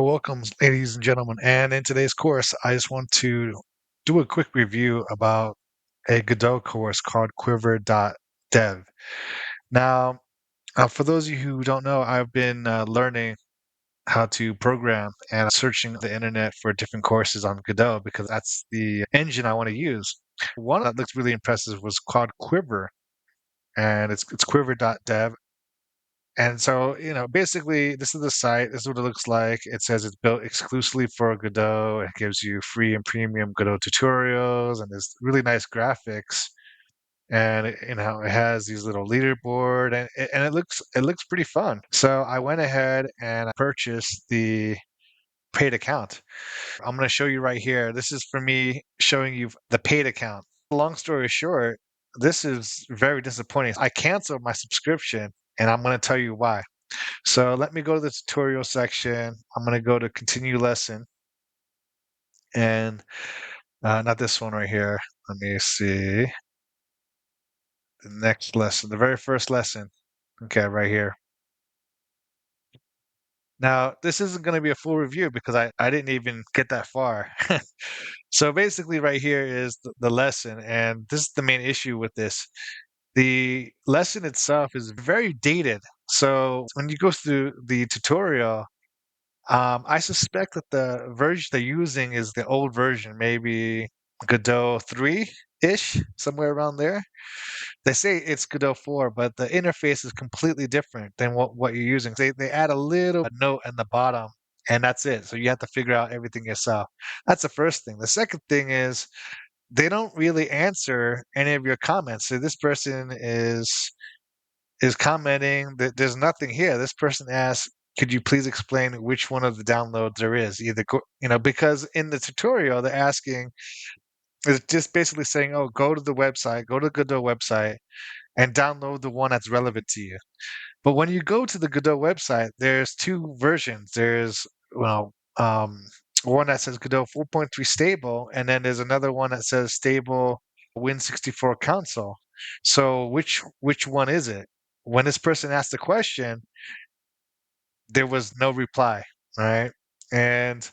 Welcome, ladies and gentlemen. And in today's course, I just want to do a quick review about a Godot course called Quiver.dev. Now, for those of you who don't know, I've been learning how to program and searching the internet for different courses on Godot because that's the engine I want to use. One that looks really impressive was called Quiver, and it's Quiver.dev. And so, basically, this is the site. This is what it looks like. It says it's built exclusively for Godot. It gives you free and premium Godot tutorials, and there's really nice graphics. And it has these little leaderboard, and it looks pretty fun. So I went ahead and I purchased the paid account. I'm going to show you right here. This is for me showing you the paid account. Long story short, this is very disappointing. I canceled my subscription, and I'm going to tell you why. So let me go to the tutorial section. I'm going to go to continue lesson and not this one right here. Let me see the next lesson, the very first lesson. Okay, right here. Now, this isn't going to be a full review because I didn't even get that far. So basically, right here is the lesson, and this is the main issue with this. The lesson itself is very dated. So when you go through the tutorial, I suspect that the version they're using is the old version, maybe Godot 3-ish, somewhere around there. They say it's Godot 4, but the interface is completely different than what you're using. They add a little note in the bottom, and that's it. So you have to figure out everything yourself. That's the first thing. The second thing is they don't really answer any of your comments. So this person is commenting that there's nothing here. This person asks, could you please explain which one of the downloads there is? Because in the tutorial, they're asking, it's just basically saying, oh, go to the website, go to the Godot website and download the one that's relevant to you. But when you go to the Godot website, there's two versions. There's, well, one that says Godot 4.3 stable, and then there's another one that says stable Win64 console. So which one is it? When this person asked the question, there was no reply, right? And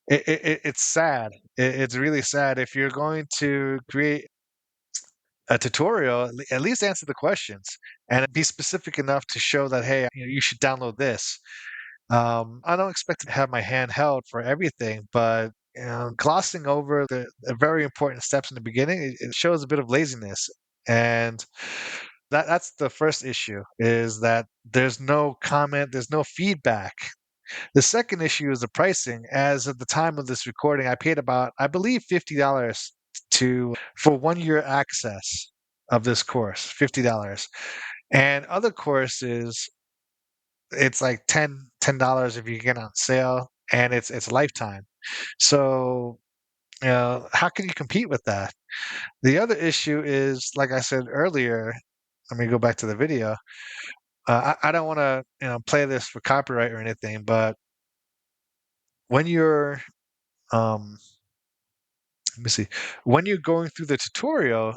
it's sad. It's really sad. If you're going to create a tutorial, at least answer the questions and be specific enough to show that, hey, you should download this. I don't expect to have my hand held for everything, but glossing over the very important steps in the beginning, it shows a bit of laziness. And that's the first issue is that there's no comment, there's no feedback. The second issue is the pricing. As of the time of this recording, I paid about, I believe, $50 to for 1 year access of this course, $50. And other courses, it's like $10 if you get on sale, and it's lifetime. So, how can you compete with that? The other issue is, like I said earlier, let me go back to the video. I don't want to, play this for copyright or anything, but when you're um, let me see. When you're going through the tutorial,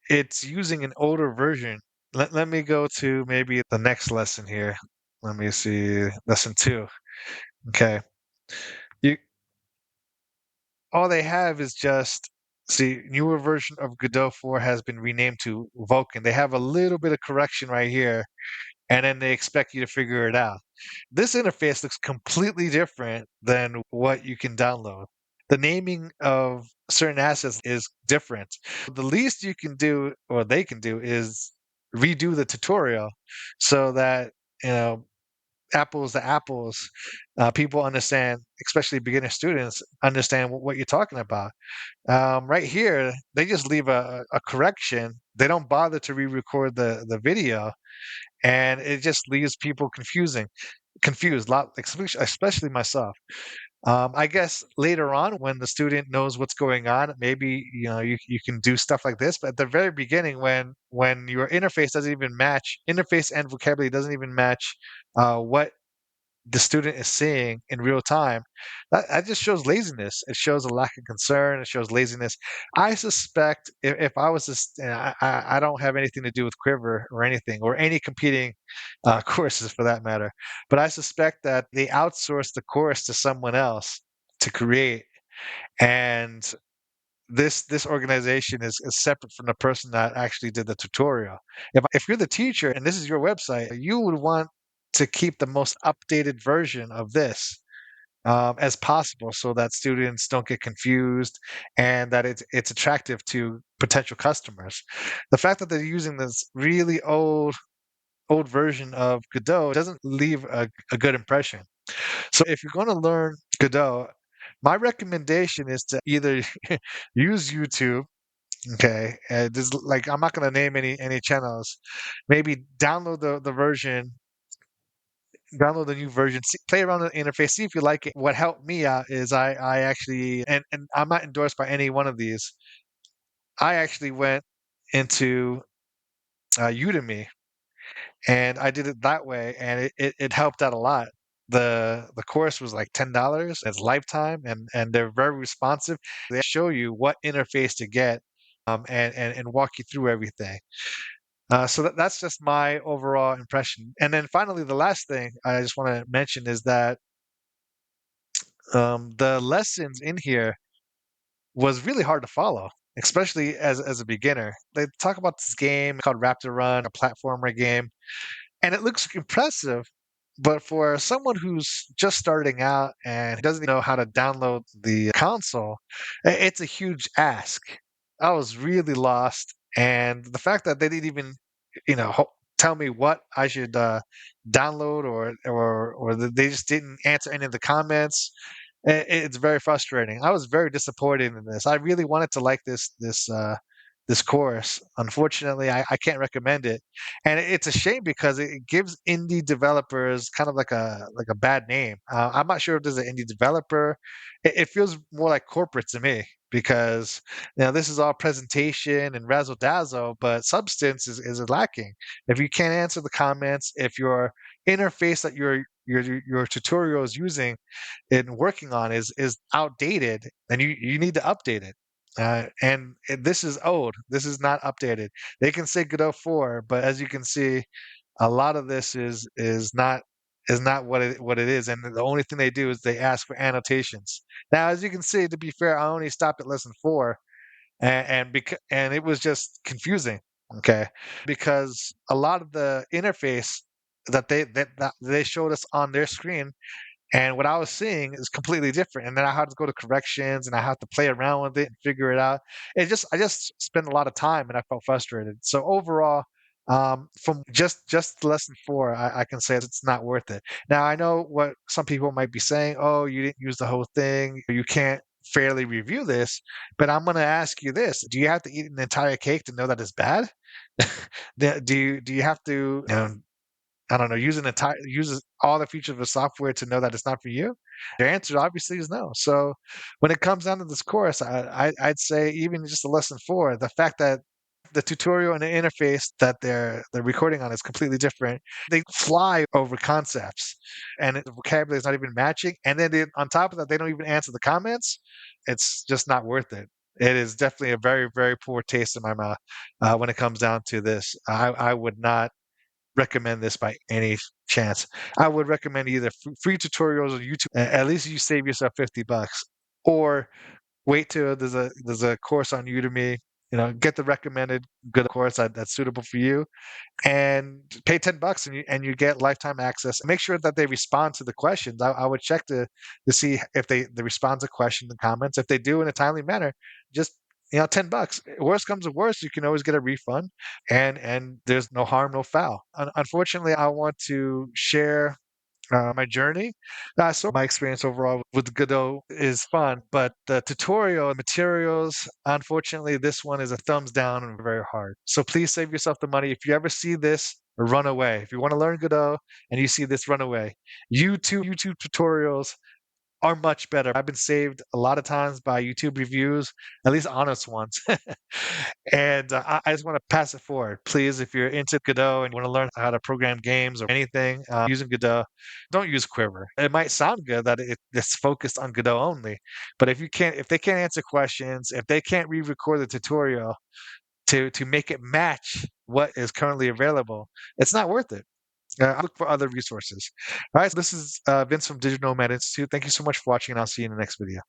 it's using an older version. Let me go to maybe the next lesson here. Let me see, lesson 2. Okay. You all they have is just see, newer version of Godot 4 has been renamed to Vulkan. They have a little bit of correction right here, and then they expect you to figure it out. This interface looks completely different than what you can download. The naming of certain assets is different. The least you can do, or they can do, is redo the tutorial so that, you know, apples to apples, people understand, especially beginner students, understand what you're talking about. Right here, they just leave a correction. They don't bother to re-record the video, and it just leaves people confused, lot, especially myself. I guess later on, when the student knows what's going on, maybe you can do stuff like this. But at the very beginning, when your interface doesn't even match, interface and vocabulary doesn't even match what the student is seeing in real time, that just shows laziness. It shows a lack of concern. It shows laziness. I suspect if I was just, I don't have anything to do with Quiver or anything or any competing courses for that matter, but I suspect that they outsourced the course to someone else to create, and this organization is separate from the person that actually did the tutorial. If you're the teacher and this is your website, you would want to keep the most updated version of this as possible so that students don't get confused and that it's attractive to potential customers. The fact that they're using this really old version of Godot doesn't leave a good impression. So if you're going to learn Godot, my recommendation is to either use YouTube. Okay, this like I'm not gonna name any channels. Maybe download the new version, play around with the interface, see if you like it. What helped me out is I actually and I'm not endorsed by any one of these. I actually went into Udemy and I did it that way, and it helped out a lot. The course was like $10. It's lifetime, and they're very responsive. They show you what interface to get, and walk you through everything. So that's just my overall impression. And then finally, the last thing I just want to mention is that the lessons in here was really hard to follow, especially as a beginner. They talk about this game called Raptor Run, a platformer game, and it looks impressive. But for someone who's just starting out and doesn't know how to download the console, it's a huge ask. I was really lost, and the fact that they didn't even, tell me what I should download, or that they just didn't answer any of the comments. It's very frustrating. I was very disappointed in this. I really wanted to like this course. Unfortunately, I can't recommend it, and it's a shame because it gives indie developers kind of like a bad name. I'm not sure if there's an indie developer. It feels more like corporate to me because this is all presentation and razzle dazzle, but substance is lacking. If you can't answer the comments, if your interface that your tutorial is using and working on is outdated, then you need to update it. This is old. This is not updated. They can say Godot 4, but as you can see, a lot of this is not what it is. And the only thing they do is they ask for annotations. Now, as you can see, to be fair, I only stopped at lesson 4, and it was just confusing. Okay, because a lot of the interface that they showed us on their screen and what I was seeing is completely different. And then I had to go to corrections and I had to play around with it and figure it out. I just spent a lot of time and I felt frustrated. So overall, from just lesson 4, I can say it's not worth it. Now I know what some people might be saying. Oh, you didn't use the whole thing. You can't fairly review this. But I'm going to ask you this: do you have to eat an entire cake to know that it's bad? Do you have to I don't know, uses all the features of the software to know that it's not for you? Their answer obviously is no. So when it comes down to this course, I'd say even just a lesson 4, the fact that the tutorial and the interface that they're recording on is completely different. They fly over concepts, and the vocabulary is not even matching. And then on top of that, they don't even answer the comments. It's just not worth it. It is definitely a very, very poor taste in my mouth when it comes down to this. I would not recommend this by any chance. I would recommend either free tutorials on YouTube. At least you save yourself $50, or wait till there's a course on Udemy. Get the recommended good course that's suitable for you, and pay $10 and you get lifetime access. Make sure that they respond to the questions. I would check to see if they respond to questions and comments. If they do in a timely manner, just $10. Worst comes to worst, you can always get a refund, and there's no harm, no foul. Unfortunately, I want to share my journey. So my experience overall with Godot is fun, but the tutorial materials, unfortunately, this one is a thumbs down and very hard. So please save yourself the money. If you ever see this, run away. If you want to learn Godot and you see this, run away. YouTube tutorials are much better. I've been saved a lot of times by YouTube reviews, at least honest ones. And I just want to pass it forward. Please, if you're into Godot and you want to learn how to program games or anything using Godot, don't use Quiver. It might sound good that it's focused on Godot only, but if they can't answer questions, if they can't re-record the tutorial to make it match what is currently available, it's not worth it. I look for other resources. All right, so this is Vince from Digital Nomad Institute. Thank you so much for watching, and I'll see you in the next video.